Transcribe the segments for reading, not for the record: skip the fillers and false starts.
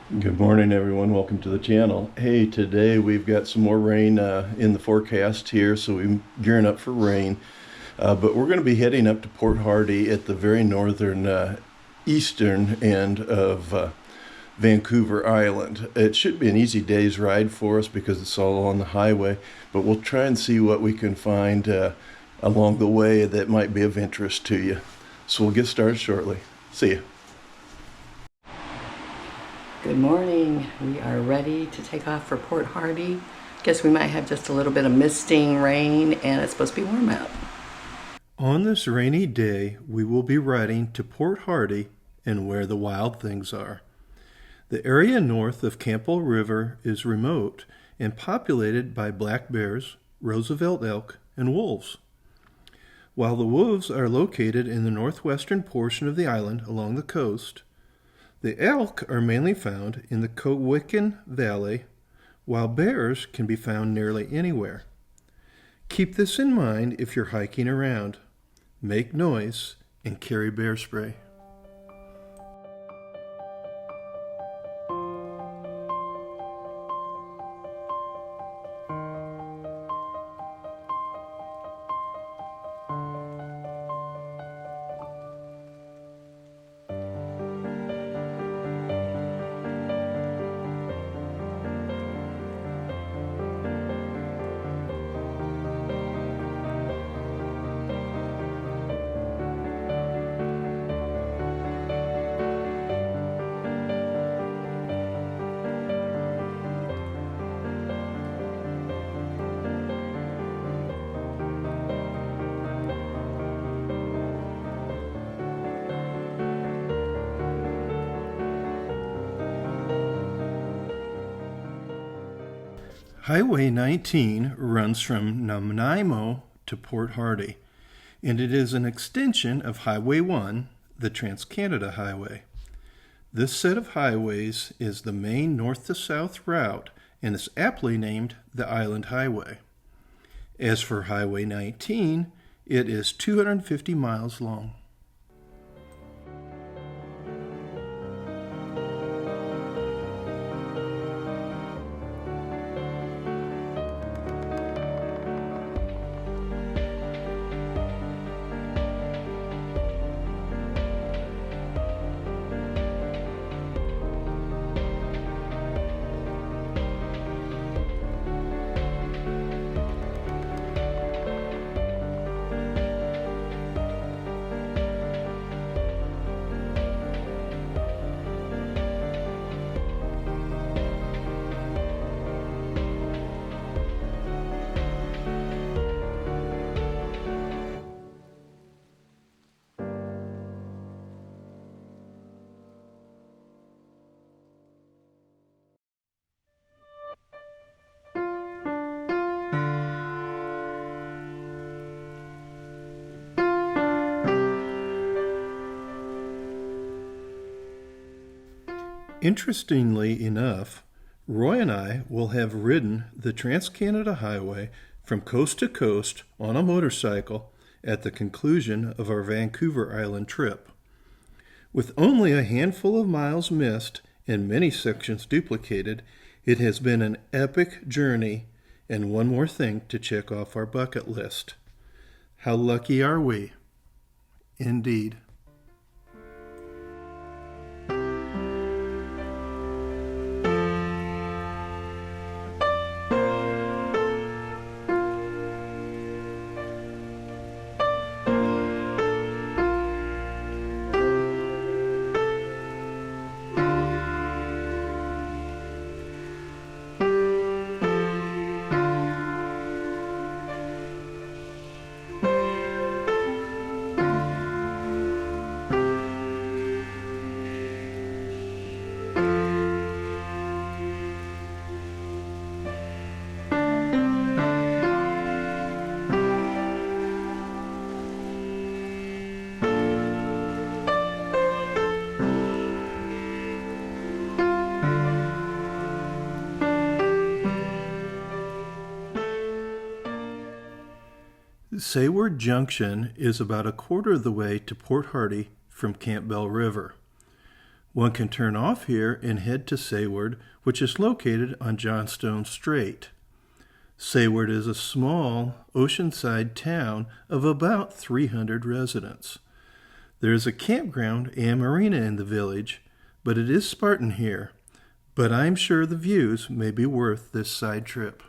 Good morning, everyone. Welcome to the channel. Hey, today we've got some more rain in the forecast here, so we're gearing up for rain. But we're going to be heading up to Port Hardy at the very northern eastern end of Vancouver Island. It should be an easy day's ride for us because it's all on the highway, but we'll try and see what we can find along the way that might be of interest to you. So we'll get started shortly. See you. Good morning. We are ready to take off for Port Hardy. Guess we might have just a little bit of misting rain and it's supposed to be warm out. On this rainy day, we will be riding to Port Hardy and where the wild things are. The area north of Campbell River is remote and populated by black bears, Roosevelt elk, and wolves. While the wolves are located in the northwestern portion of the island along the coast, the elk are mainly found in the Cowichan Valley, while bears can be found nearly anywhere. Keep this in mind if you're hiking around. Make noise and carry bear spray. Highway 19 runs from Nanaimo to Port Hardy, and it is an extension of Highway 1, the Trans-Canada Highway. This set of highways is the main north-to-south route and is aptly named the Island Highway. As for Highway 19, it is 250 miles long. Interestingly enough, Roy and I will have ridden the Trans-Canada Highway from coast to coast on a motorcycle at the conclusion of our Vancouver Island trip. With only a handful of miles missed and many sections duplicated, it has been an epic journey and one more thing to check off our bucket list. How lucky are we? Indeed. Sayward Junction is about a quarter of the way to Port Hardy from Campbell River. One can turn off here and head to Sayward, which is located on Johnstone Strait. Sayward is a small oceanside town of about 300 residents. There is a campground and marina in the village, but it is Spartan here. But I'm sure the views may be worth this side trip.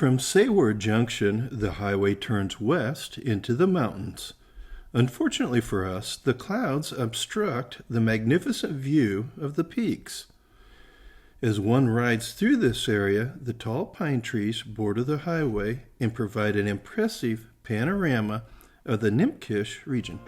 From Sayward Junction, the highway turns west into the mountains. Unfortunately for us, the clouds obstruct the magnificent view of the peaks. As one rides through this area, the tall pine trees border the highway and provide an impressive panorama of the Nimkish region.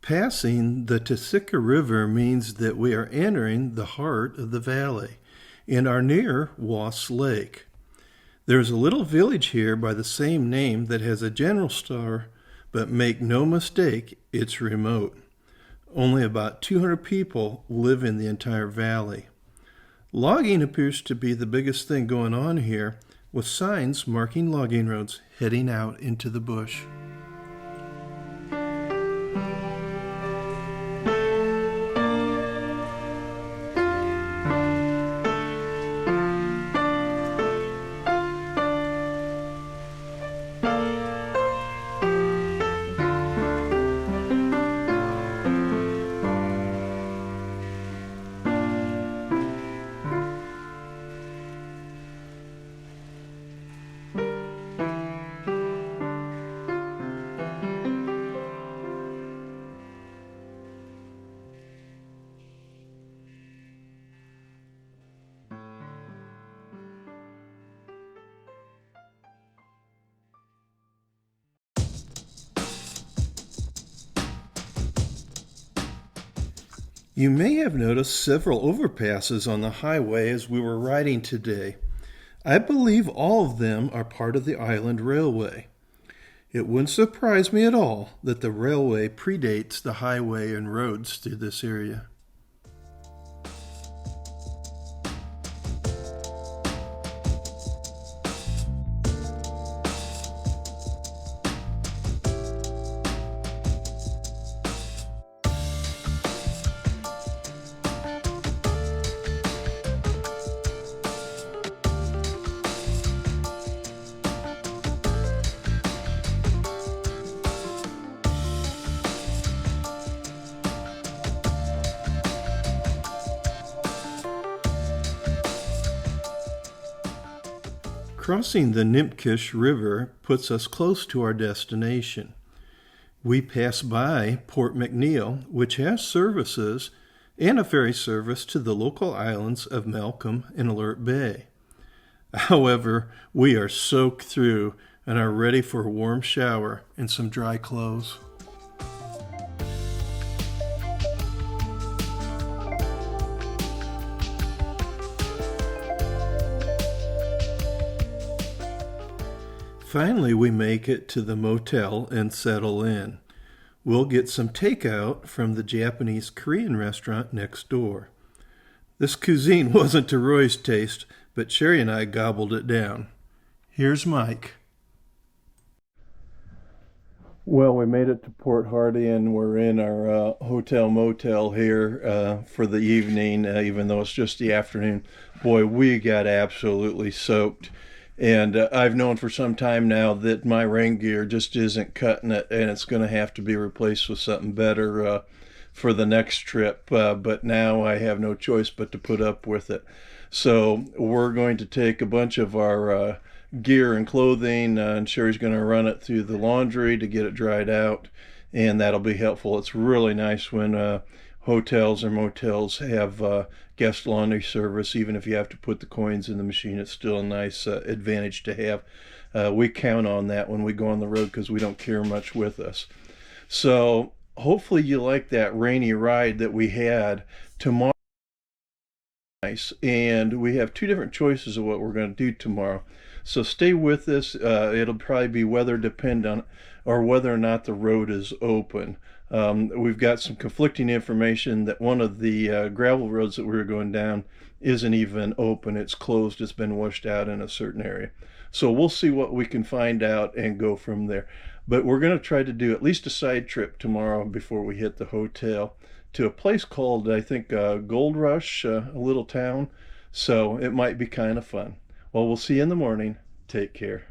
Passing the Tessica River means that we are entering the heart of the valley and are near Wass Lake. There is a little village here by the same name that has a general store, but make no mistake, it's remote. Only about 200 people live in the entire valley. Logging appears to be the biggest thing going on here, with signs marking logging roads heading out into the bush. You may have noticed several overpasses on the highway as we were riding today. I believe all of them are part of the Island Railway. It wouldn't surprise me at all that the railway predates the highway and roads through this area. Crossing the Nimkish River puts us close to our destination. We pass by Port McNeill, which has services and a ferry service to the local islands of Malcolm and Alert Bay. However, we are soaked through and are ready for a warm shower and some dry clothes. Finally, we make it to the motel and settle in. We'll get some takeout from the Japanese-Korean restaurant next door. This cuisine wasn't to Roy's taste, but Sherry and I gobbled it down. Here's Mike. Well, we made it to Port Hardy and we're in our hotel motel here for the evening, even though it's just the afternoon. Boy, we got absolutely soaked. And I've known for some time now that my rain gear just isn't cutting it, and it's going to have to be replaced with something better for the next trip. But now I have no choice but to put up with it. So we're going to take a bunch of our gear and clothing, and Sherry's going to run it through the laundry to get it dried out, and that'll be helpful. It's really nice when hotels or motels have guest laundry service. Even if you have to put the coins in the machine, it's still a nice advantage to have. We count on that when we go on the road because we don't carry much with us. So hopefully you like that rainy ride that we had. Tomorrow nice, and we have two different choices of what we're going to do tomorrow. So stay with us. It'll probably be weather dependent or whether or not the road is open. We've got some conflicting information that one of the gravel roads that we were going down isn't even open. It's closed. It's been washed out in a certain area. So we'll see what we can find out and go from there. But we're going to try to do at least a side trip tomorrow before we hit the hotel to a place called, I think, Gold Rush, a little town. So it might be kind of fun. Well, we'll see you in the morning. Take care.